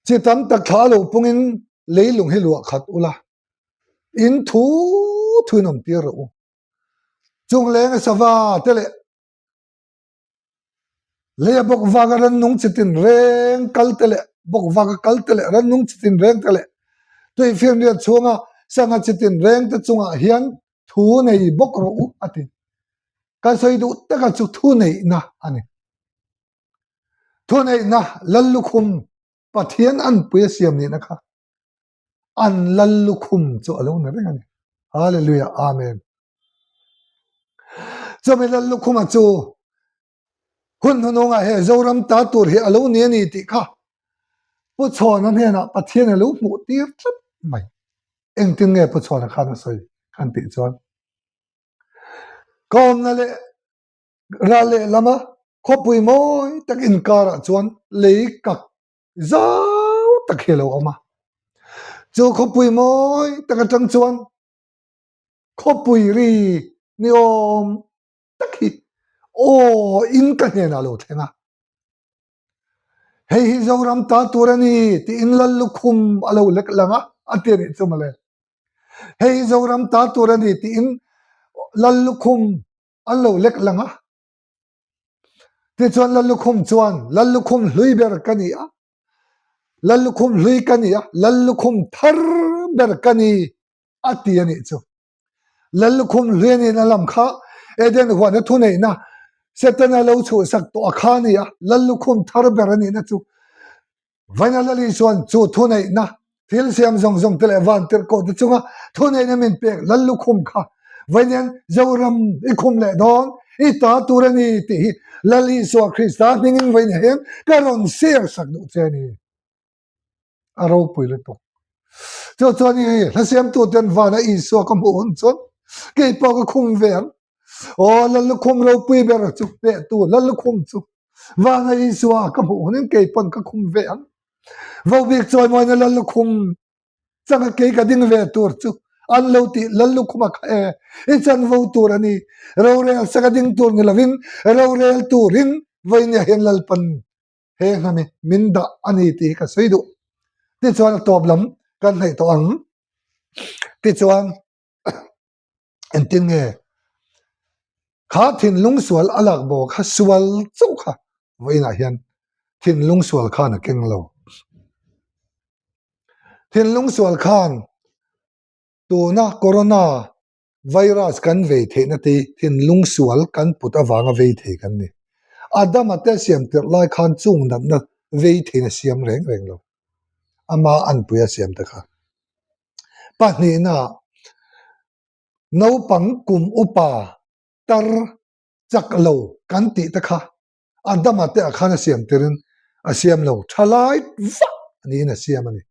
chi tam tak thalo pungin leilung hi lu khat ula in thuinom tir ro chung leng sawa tele le bok vagaran nung chitin reng kal tele bok vaga kal tele ran nung chitin reng tele tui fiam ria chunga sanga chitin reng te chunga hian thu nei bok ro u ati ka soi du taka chu thu nei na ani thu nei na lallu khum pathian an puya siam ni nakha an lallukhum chu alo na rengani hallelujah amen cho me lallukhum chu hun hunonga he zoram ta tur hi alo ni ani ti kha pu chon an he na pathian alo mu tir tlat mai eng tin nge pu chon kha na soi kan ti chon kom na le ra le lama khopui moi tak in kara chuan leikak zau tak helo ama chu khopui moi tak atang chuan khopui ri ni om tak hi o in ka he na lo thenga hei hi zoram ta turani ti in lallukhum alo lek langa ateni chumale hei zoram ta turani ti in lallukhum alo lek langa ti chuan lallukhum hlui ber kania lallukhum hlui kania lallukhum thar ber kani ati ani chu lallukhum hlui ni na lam kha eden huwa na thu nei na setana lo chu sak to kha ni ya lallukhum thar ber ani na chu vaina lali chuan chu thu nei na thil siam zong zong tele van ter ko tu chunga thu nei na min pek lallukhum kha vainan zoram ikhum le don i ta turani ti lali so krista mingin vain hem karon ser sak du cheni aro puile to cho choni la siam tu ten vana i so kam on chon ke pa ko khum ver o lallukhum ro pui ber chu pe tu lallukhum chu vana i so kam on ke pan ka khum ver vô việc rồi mọi người lần lục khum chẳng cái cái đinh về tour chú ăn lâu thì lần lục khum à ít chân vô tour anh rồi rồi sao cái đinh tour người là vin rồi rồi tourin với nhà hiện là pan he hami min da anh thì cái suy độ thì cho nó top lắm cái này to ăn thì cho anh tin nghe khá thiên lung sual alak bo khá sual chú khá với nhà hiện thiên lung sual khá là kinh lâu thiên lung sual khan tu na corona virus kan ve the na ti thiên lung sual kan put awanga ve the kan ni adam ate siam ter lai khan chung nam na ve the na siam reng reng lo ama an puya siam ta kha pa ni na no pang kum upa tar chak lo kan ti ta kha adam ate khan siam terin a siam lo thalai va ni na siam ani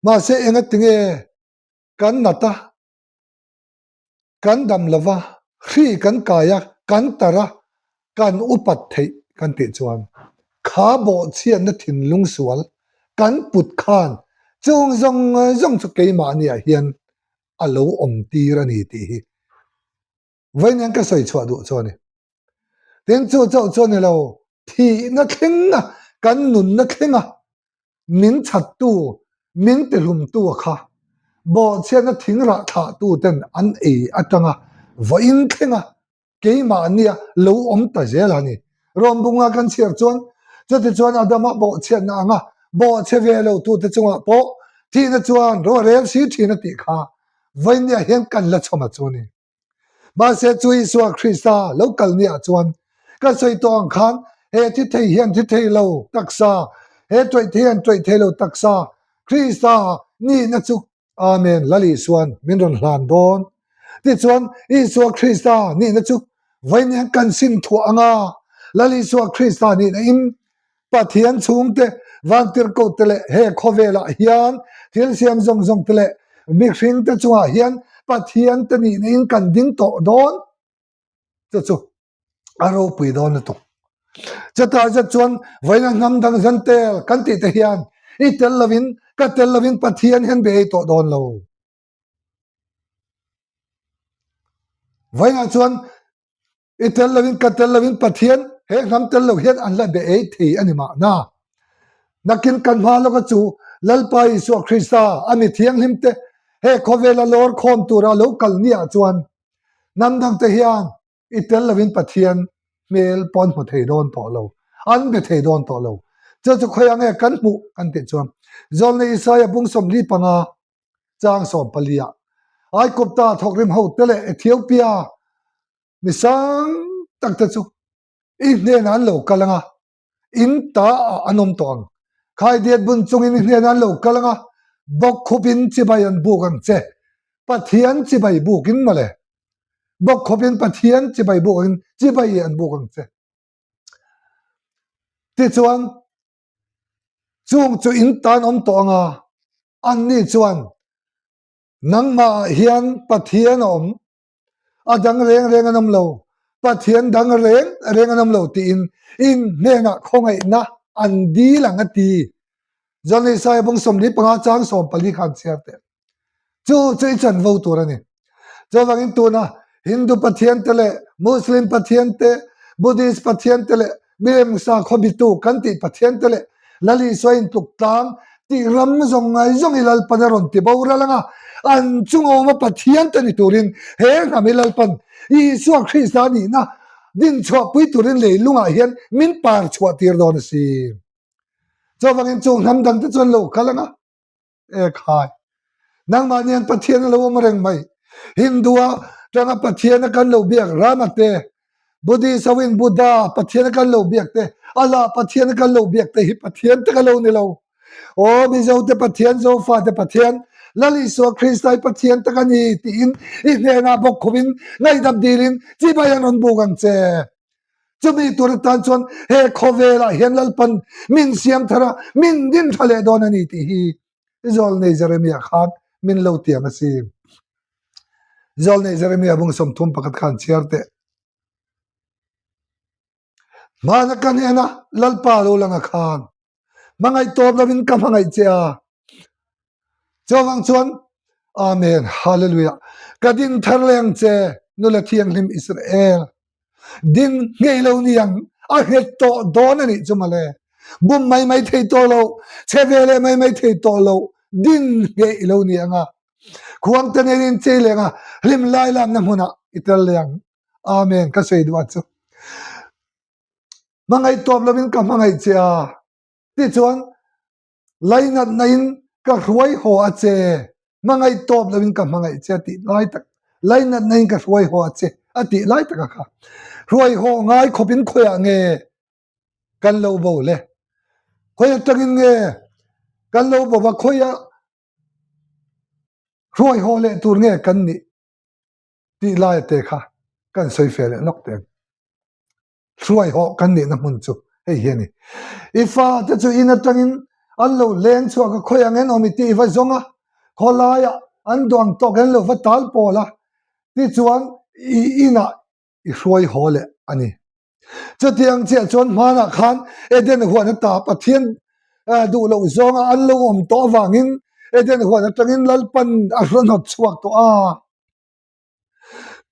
mà sẽ anh ấy nghe cắn nata cắn đầm lava khi cắn kaya cắn tara cắn upat thấy cắn tiệt chuan khá bộ chiên nó thìn lung sual cắn bụt khan chung dòng dòng cho cái mà này hiền alo ti ra ni ti vậy nên cái sợi chua độ cho này đến cho này lâu thì nó khéng à cắn nụn nó khéng à min chặt tu min te lum tu kha bo chen na thing ra tha tu ten an e atanga voin khenga ke ma nia lo om ta zela ni rom bunga kan chiar chon cho te chon adama bo chen na nga bo che ve lo tu te chunga po ti na chuan ro rel si thi na ti kha voin ya hen kan la choma choni ba se chui suwa krista local ni a chuan ka soi tong khan he ti thei hian ti thei lo taksa he toi thei lo taksa krista ni na chu amen lali suan min ron hlan don ti chuan i so krista ni na chu vain yang kan sin thu anga lali so krista ni na im pathian chung te wang tir ko tele he khovela hian thil siam zong zong tele mi hring te chunga hian pathian te ni na in kan ding to don chu aro pui don to chata ja chuan vaina ngam dang zan tel kan ti te hian i tel lovin ka tel lovin pathian hen be to don lo vaina chuan i tel lovin ka tel lovin pathian he ngam tel lo hian an la be e thi anima na nakin kan ma lo ka chu lalpai so krista ami thiang himte he khovela lor khom tura local nia chuan nam dang te hian i tel lovin pathian mel pon ho thei don to lo an be thei don to lo chu khoyang e kan mu kan te chuan zon le isaya bung som li panga chang som palia ai kopta thokrim ho tele ethiopia misang tak ta chu i ne nan lo kalanga in ta anom tong khai diet bun chungin hnen an lo kalanga bok khupin chibai an bukan che pathian chibai bukin male bok khupin pathian chibai bukin chibai an bukan che ti chuan chung chu in tan om to anga an ni chuan nangma hian pathian om adang reng reng anam lo pathian dang reng anam lo ti in nena khongai na an di lang ati Johnny sai bong som ni panga chang som pali khan chiate chu chan vo tur ani chawangin tuna Hindu pathian tele Muslim pathian te Buddhist pathian tele Mem sa khobitu kanti pathian tele lali soin tuk tang ti ram zong ngai zong ilal panaron ti bawra langa an chungo ma pathian tani turin he ngamilal pan Isu Christani na din chwa pui turin leilunga hian min par chwa tir don si chawangin chung nam dang te chon lo kalanga e khai nang manian pathian lo mareng mai Hindua tanga pathian kan lo biak ramate Buddhist sawin Buddha pathian kan lo biak te ala pathian kan lo biak te hi pathian te kan lo ni lo o mi zo te pathian zo fa te pathian lali so Christai pathian te kan ni ti in ne na bok khubin ngai dam dilin chi bayan on bugang che chumi tur tan chon he khovela henlal pan min siam thara min din thale don ani ti hi zol nei Jeremiah khan min lo tiang asi zol nei Jeremiah bung som thum pakat khan chiarte mana kan ena lalpa lo langa khan mangai top lavin kam hangai cha chawang chuan amen hallelujah kadin tharleng che nula thiang lim Israel din ngei lo niang a het to don ani chumale bum mai thei to lo chevele mai thei to lo din ngei lo nianga khuang tanerin chelenga lim lai lam na huna ital yang amen ka sei duat chu mangai top lovin ka mangai cha ti chuan lainat nain ka ruai ho ache mangai top lovin ka mangai cha ti lai tak lainat nain ka ruai ho ache ati lai tak kha ruai ho ngai khopin khoya nge kan lo bo le khoya tangin nge kan lo bo ba khoya ruai ho le tur nge kan ni ti lai te kha kan soi fele nok te ruai ho kan ni na mun chu hei hiani ifa te chu ina tangin an lo leng chu ka khoya ngen omiti va zonga kholaya an doang to gen lo va tal pola ti chuan ina I ruai ho le ani chutiang che chon mana khan eden huan ta pathian du lo zonga an lo om to wangin eden huan tangin lalpan a ronot chuak to a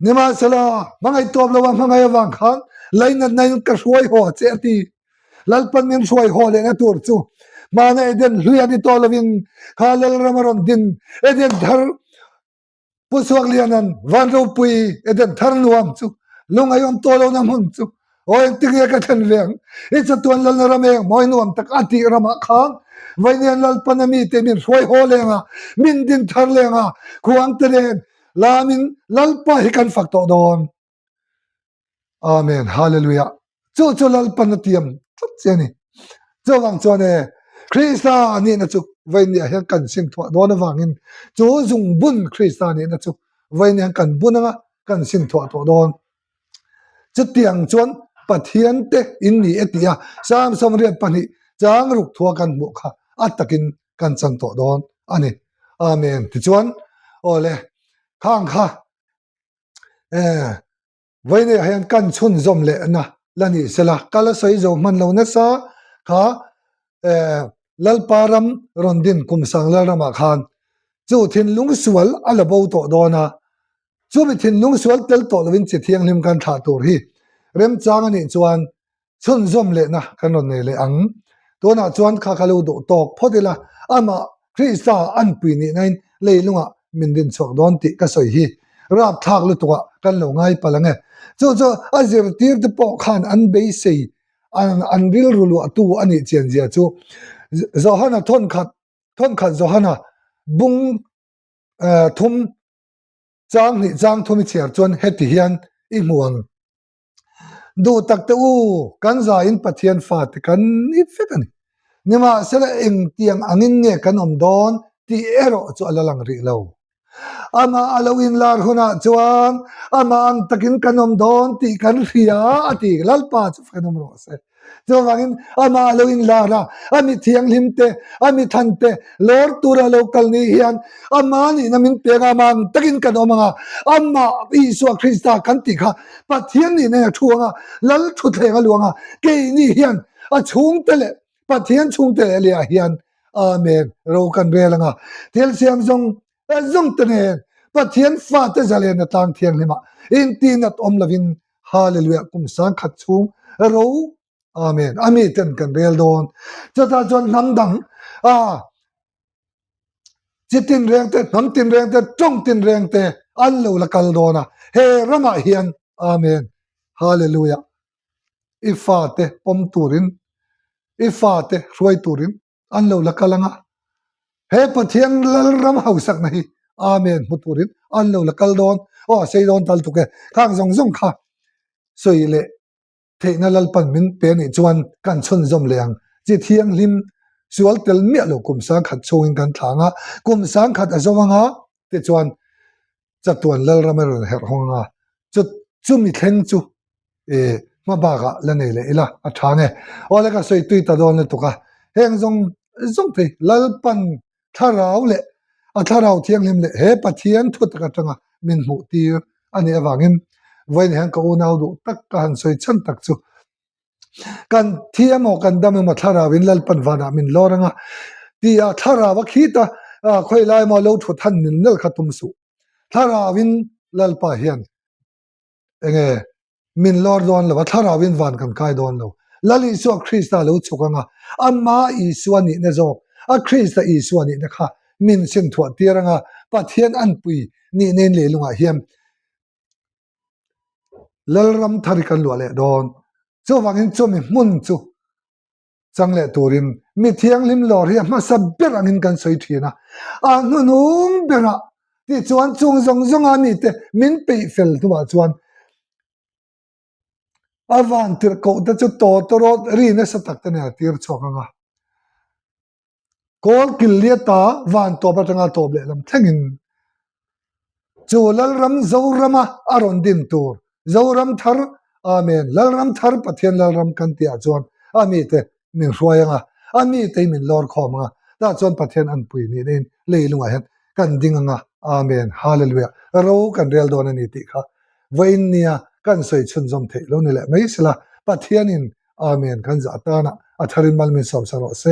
nima sala mangai top lo mangai wang khan laina nain ka ruai ho che ti lalpan min ruai ho le na tur chu mana eden hliani to lovin khalal ramaron din eden dhar puswak lianan vanro pui eden thar nuam chu lungayom to lo na mun chu oi tinge ka than veng it's a tuan lal na rameng moi nuam tak ati rama khang vainian lal panami te min ruai ho lenga min din thar lenga khuang teren lamin lalpa hikan fakto don amen hallelujah chu lal panatiam chani chawang chone Krista ani na chu vainia hian kan sim thwa don wangin chu zung bun Krista ani na chu vainia kan bunanga kan sim thwa to don chutiang chuan pathian te inni etia sam som riat pani chang ruk thua kan mu kha atakin kan chang to don ani amen ti chuan ole khang kha vaine hian kan chun zom le na lani sela kala soi zo man lo na sa kha lalparam rondin kumsang lalrama khan chu thin lung sual ala bo to dona chu bi thin lung sual tel to lovin che thiang lim kan tha tur hi rem chang ani chuan chun zom le na kanon ne le ang tona chuan kha khalu do tok phodila ama Krista an pui ni nain leilunga mindin chok don ti ka soi hi rap thak lu tuwa kan lo ngai palange chu azir tir de po khan an be sei an ril rulu atu ani chen zia chu zohana thon khat zohana bung thum chang ni chang thumi cher chuan heti hian I muang du tak te u kan za in pathian fa te kan ni fet ani nima sela eng tiang angin nge kan om don ti ero chu alalang ri lo ama alawin lar huna chuan ama ang takin kanom don ti kan ria ati lalpa chu kanom ro se cho wangin ama alawin lara ami thiang limte ami thante lor tura local ni hian ama ni namin pega mang takin kanom nga ama isu krista kan ti kha pathian ni ne thuanga lal thu thlenga luanga ke ni hian a chung tele pathian chung tele le hian amen ro kan relanga tel siam zong zong tene pathian fa te zale na tang thiang lima in tinat om lavin hallelujah kum sang khat chung ro amen ami ten kan rel don chata chon namdang chitin rengte namtin rengte tong tin rengte an lo la kal dona he rama hian amen hallelujah ifate pom turin ifate roi turin an lo la kalanga he pathian lal ram hausak nahi amen muturin an lo la kal don sei don tal tuke khang zong zong kha soile theina lal pan min pe ni chuan kan chun zom leang chi thiang lim sual tel mi lo kum sang khat chowin kan thanga kum sang khat azowanga te chuan chatuan lal ramar her honga chu mi thleng chu ma baga la nei le ila a thane ole ka soi tui ta don le tuka heng zong te lal pan tharau le a tharau thiang lim le he pathian thut ka tanga min mu tir ani awangin voin hang ka unau du tak ka han soi chan tak chu kan thiamo kan dam ma tharawin lal pan wana min loranga ti a tharawa khita khoi lai ma lo thu than nin nel khatum su tharawin lal pa hian enge min lor don lo tharawin van kan kai don lo lali so krista lo chukanga amma isu ani ne zo a krista isu ani ne kha min sin thua tiranga pathian an pui ni nen le lunga hiam lalram thari kan lo le don chu wangin chu mi mun chu changle turin mi thiang lim lor hi ma sabber angin kan soi thina a nunung bera ti chuan chung zong zong ani te min pe fel tu ba chuan avan tir ko ta chu to ro ri na sa tak ta ne tir chokanga kol kiliata van to ba tanga to ble lam thengin chu lal ram zo rama aron din tur zo ram thar amen lal ram thar pathian lal ram kan ti a chuan ami te min hruayanga ami te min lor khomanga ta chuan pathian an pui ni nen leilunga hen kan dinganga amen hallelujah ro kan rel don ani ti kha vain nia kan soi chun zom the lo ni le mai sila pathianin amen kan za ta na atharin mal min som saro se